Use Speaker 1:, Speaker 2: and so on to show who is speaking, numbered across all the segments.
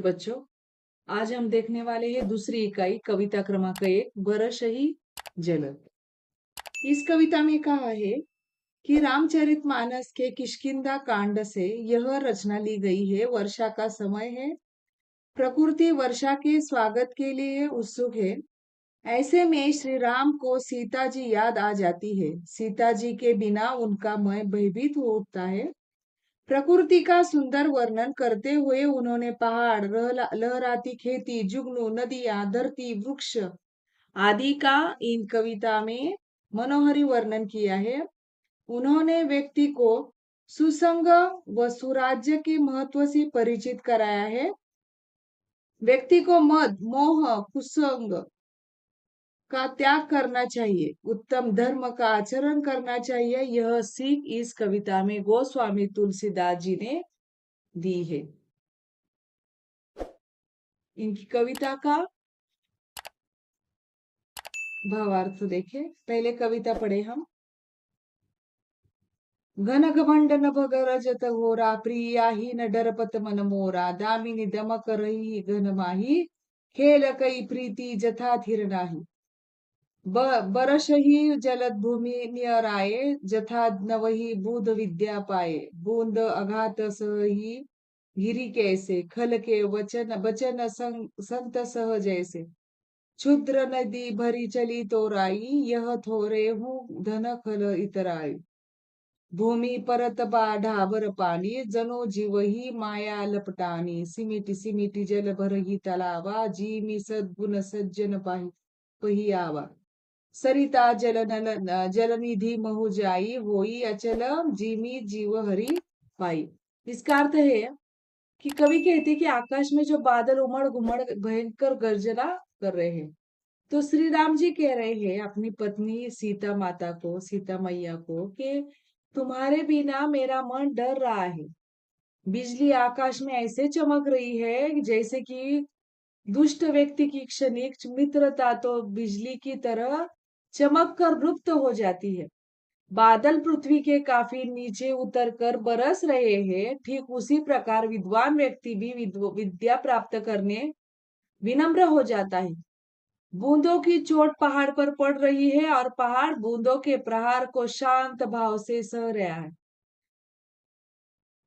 Speaker 1: नमस्ते बच्चों। आज हम देखने वाले हैं दूसरी इकाई कविता क्रमांक 1 बरसही जलद। इस कविता में कहा है कि रामचरितमानस के किष्किंधा कांड से यह रचना ली गई है। वर्षा का समय है, प्रकृति वर्षा के स्वागत के लिए उत्सुक है। ऐसे में श्री राम को सीता जी याद आ जाती है। सीता जी के बिना उनका मन भयभीत हो उठता है। प्रकृति का सुंदर वर्णन करते हुए उन्होंने पहाड़, लहराती खेती, जुगनू, नदियां, धरती, वृक्ष आदि का इन कविता में मनोहरी वर्णन किया है। उन्होंने व्यक्ति को सुसंग व सुराज्य के महत्व से परिचित कराया है। व्यक्ति को मद, मोह, कुसंग का त्याग करना चाहिए, उत्तम धर्म का आचरण करना चाहिए। यह सीख इस कविता में गोस्वामी तुलसीदास जी ने दी है। इनकी कविता का भावार्थ देखें। पहले कविता पढ़े हम। घन घमंड नभ गरजत घोरा, प्रिया ही न डरपत मन मोरा, दामिनी दमक रही घन माही, खेल कई प्रीति जथा थिर नाही। बरसही जलद भूमि नियराए, जथा नवही बूध विद्या पाए, बूंद अघात सही गिरी कैसे, खल के वचन बचन संत सह जैसे। क्षुद्र नदी भरी चली तोराई, यह थोरे हूँ धन खल इतराई। भूमि परत ढाबर पानी, जनो जीव ही माया लपटानी। सिमिटी सिमिटी जल भरही तलावा, जी मी सद्गुण सज्जन पही आवा। सरिता जलनिधि महु जाई, होई अचल जीमी जीव हरि पाई। इसका अर्थ है कि कवि कहते कि आकाश में जो बादल उमड़ घुमड़ भयंकर गर्जना कर रहे हैं, तो श्री राम जी कह रहे हैं अपनी पत्नी सीता माता को, सीता मैया को, कि तुम्हारे बिना मेरा मन डर रहा है। बिजली आकाश में ऐसे चमक रही है जैसे कि दुष्ट व्यक्ति की क्षणिक मित्रता तो बिजली की तरह चमक कर लुप्त हो जाती है। बादल पृथ्वी के काफी नीचे उतरकर बरस रहे हैं, ठीक उसी प्रकार विद्वान व्यक्ति भी विद्या प्राप्त करने विनम्र हो जाता है। बूंदों की चोट पहाड़ पर पड़ रही है और पहाड़ बूंदों के प्रहार को शांत भाव से सह रहा है।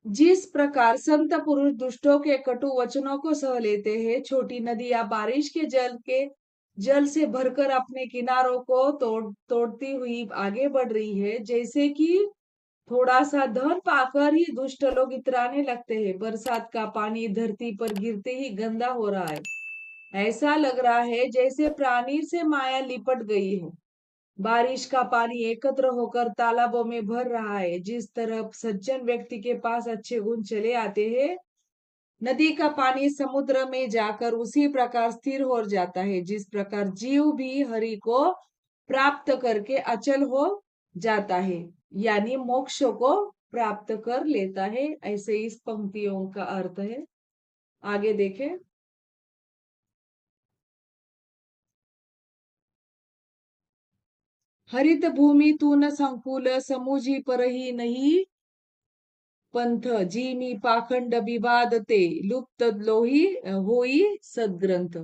Speaker 1: जिस प्रकार संत पुरुष दुष्टों के कटु वचनों को सह लेते हैं, छोटी नदियां बारिश के जल से भरकर अपने किनारों को तोड़ती हुई आगे बढ़ रही है। जैसे कि थोड़ा सा धन पाकर ही दुष्ट लोग इतराने लगते हैं। बरसात का पानी धरती पर गिरते ही गंदा हो रहा है। ऐसा लग रहा है जैसे प्राणी से माया लिपट गई है। बारिश का पानी एकत्र होकर तालाबों में भर रहा है। जिस तरह सज्जन व्यक्ति के पास अच्छे गुण चले आते हैं, नदी का पानी समुद्र में जाकर उसी प्रकार स्थिर हो जाता है। जिस प्रकार जीव भी हरि को प्राप्त करके अचल हो जाता है, यानी मोक्ष को प्राप्त कर लेता है। ऐसे इस पंक्तियों का अर्थ है। आगे देखें। हरित भूमि तून संकुल, समुझी परही नहीं पंथ, जीमी पाखंड विवाद ते, लुप्त लोही होई सदग्रंथ।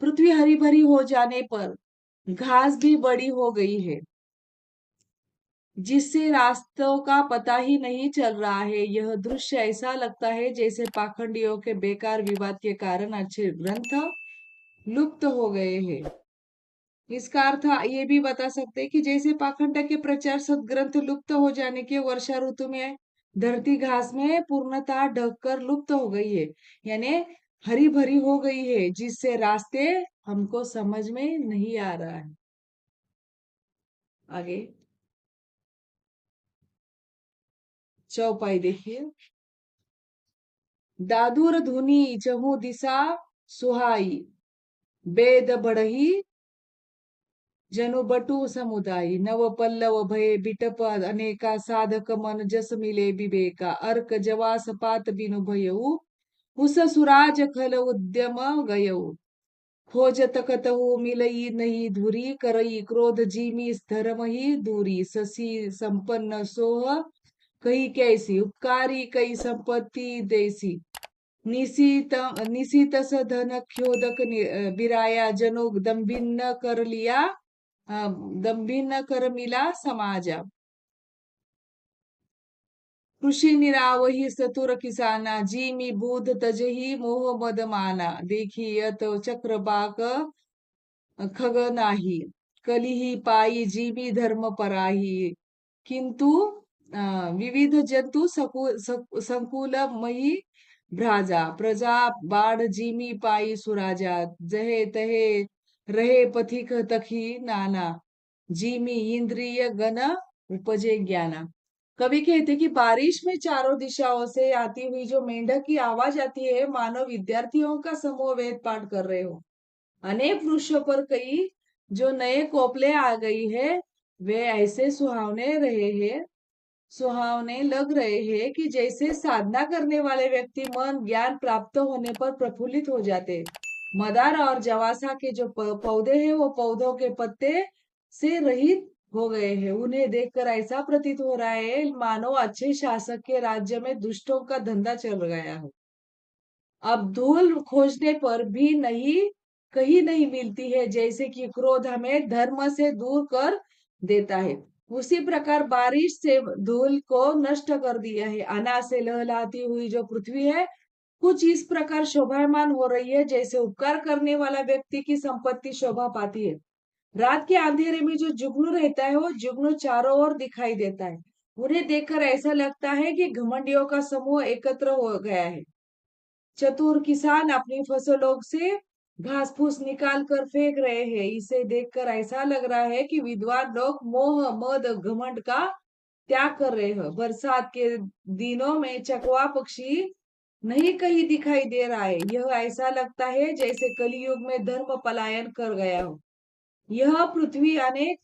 Speaker 1: पृथ्वी हरी भरी हो जाने पर घास भी बड़ी हो गई है, जिससे रास्तों का पता ही नहीं चल रहा है। यह दृश्य ऐसा लगता है जैसे पाखंडियों के बेकार विवाद के कारण अच्छे ग्रंथ लुप्त हो गए हैं। इसका अर्थ ये भी बता सकते हैं कि जैसे पाखंड के प्रचार सदग्रंथ लुप्त हो जाने के वर्षा ऋतु में धरती घास में पूर्णतः ढककर लुप्त हो गई है, यानी हरी भरी हो गई है, जिससे रास्ते हमको समझ में नहीं आ रहा है। आगे चौपाई देखिए। दादुर धुनी चहु दिशा सुहाई, वेद बढ़ही जनु बटु समुदाय, नव पल्लव भय बिटप अनेका, साधक मन जस मिले विवेका, अर्क जवास पात बिनु भयऊ, हुस सुराज खल उद्यम गयऊ। खोजत कतहु मिलई नहीं धुरी, करई क्रोध जीमी धर्म ही दूरी। ससी संपन्न सोह कही कैसी, उपकारी कई संपत्ति देसी, निशीतस धन ख्योदक बिराया जनो दंभिन्न कर लिया, दंभिन्न कर मिला समाजा। कृषि निरावही सतुर किसाना, जी मी बूध तजही मोह मद माना, देखियत चक्रबाक खग नाही, कलिही पायी जीवी धर्म पराही, किंतु विविध जंतु संकुल मही भ्राजा, प्रजा बाढ़ जीमी पाई सुराजा, जहे तहे रहे पथिक तखी नाना, जीमी इंद्रिय गण उपजे ज्ञाना। कवि कहते कि बारिश में चारों दिशाओं से आती हुई जो मेंढक की आवाज आती है, मानो विद्यार्थियों का समूह वेद पाठ कर रहे हो। अनेक वृक्षों पर कई जो नए कोपले आ गई है, वे ऐसे सुहावने लग रहे हैं कि जैसे साधना करने वाले व्यक्ति मन ज्ञान प्राप्त होने पर प्रफुल्लित हो जाते। मदार और जवासा के जो पौधे हैं, वो पौधों के पत्ते से रहित हो गए हैं। उन्हें देखकर ऐसा प्रतीत हो रहा है मानो अच्छे शासक के राज्य में दुष्टों का धंधा चल गया हो। अब धूल खोजने पर भी नहीं, कहीं नहीं मिलती है, जैसे कि क्रोध हमें धर्म से दूर कर देता है, उसी प्रकार बारिश से धूल को नष्ट कर दिया है। अनाज से लहलहाती हुई जो पृथ्वी है, कुछ इस प्रकार शोभायमान हो रही है जैसे उपकार करने वाला व्यक्ति की संपत्ति शोभा पाती है। रात के अंधेरे में जो जुगनू रहता है, वो जुगनू चारों ओर दिखाई देता है। उन्हें देखकर ऐसा लगता है कि घमंडियों का समूह एकत्र हो गया है। चतुर किसान अपनी फसलों से घास फूस निकाल कर फेंक रहे हैं। इसे देखकर ऐसा लग रहा है कि विद्वान लोग मोह मद घमंड का त्याग कर रहे हैं। बरसात के दिनों में चकवा पक्षी नहीं कहीं दिखाई दे रहा है। यह ऐसा लगता है जैसे कलयुग में धर्म पलायन कर गया हो। यह पृथ्वी अनेक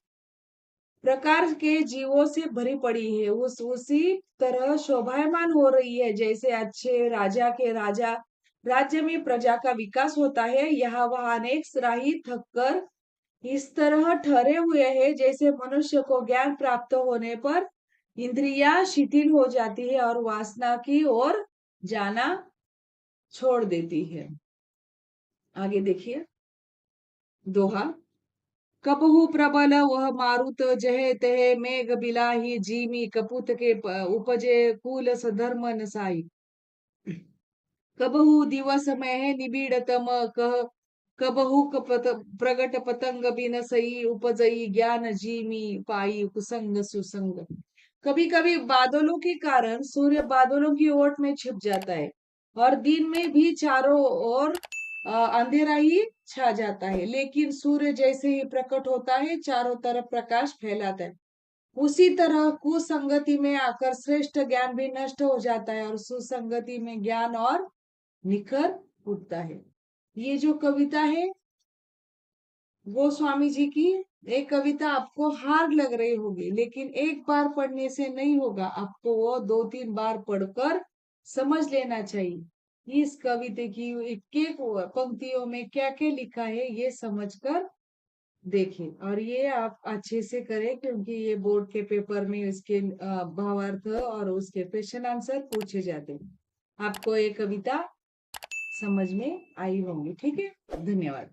Speaker 1: प्रकार के जीवों से भरी पड़ी है, उसी तरह शोभायमान हो रही है जैसे अच्छे राजा के राजा राज्य में प्रजा का विकास होता है। यहाँ वहां अनेक राही थककर इस तरह ठहरे हुए हैं जैसे मनुष्य को ज्ञान प्राप्त होने पर इंद्रियां शिथिल हो जाती है और वासना की ओर जाना छोड़ देती है। आगे देखिए दोहा। कबहु प्रबल वह मारुत, जहे तहे मेघ बिलाही, जीमी कपूत के उपजे कुल सधर्म नसाई। कबहु दिवस में निबिड़ तम कह, कबहु प्रगट पतंग बिन सई, उपजई ज्ञान जीमी पाई कुसंग सुसंग। कभी कभी बादलों के कारण सूर्य बादलों की ओट में छिप जाता है और दिन में भी चारों ओर अंधेरा ही छा जाता है, लेकिन सूर्य जैसे ही प्रकट होता है चारों तरफ प्रकाश फैलाता है। उसी तरह कुसंगति में आकर श्रेष्ठ ज्ञान भी नष्ट हो जाता है और सुसंगति में ज्ञान और निखर उठता है। ये जो कविता है वो स्वामी जी की एक कविता आपको हार्ड लग रही होगी, लेकिन एक बार पढ़ने से नहीं होगा, आपको वो 2-3 बार पढ़कर समझ लेना चाहिए। इस कविता की एक एक पंक्तियों में क्या क्या लिखा है ये समझकर देखें, और ये आप अच्छे से करें क्योंकि ये बोर्ड के पेपर में इसके भावार्थ और उसके क्वेश्चन आंसर पूछे जाते हैं। आपको ये कविता समझ में आई होंगी। ठीक है, धन्यवाद।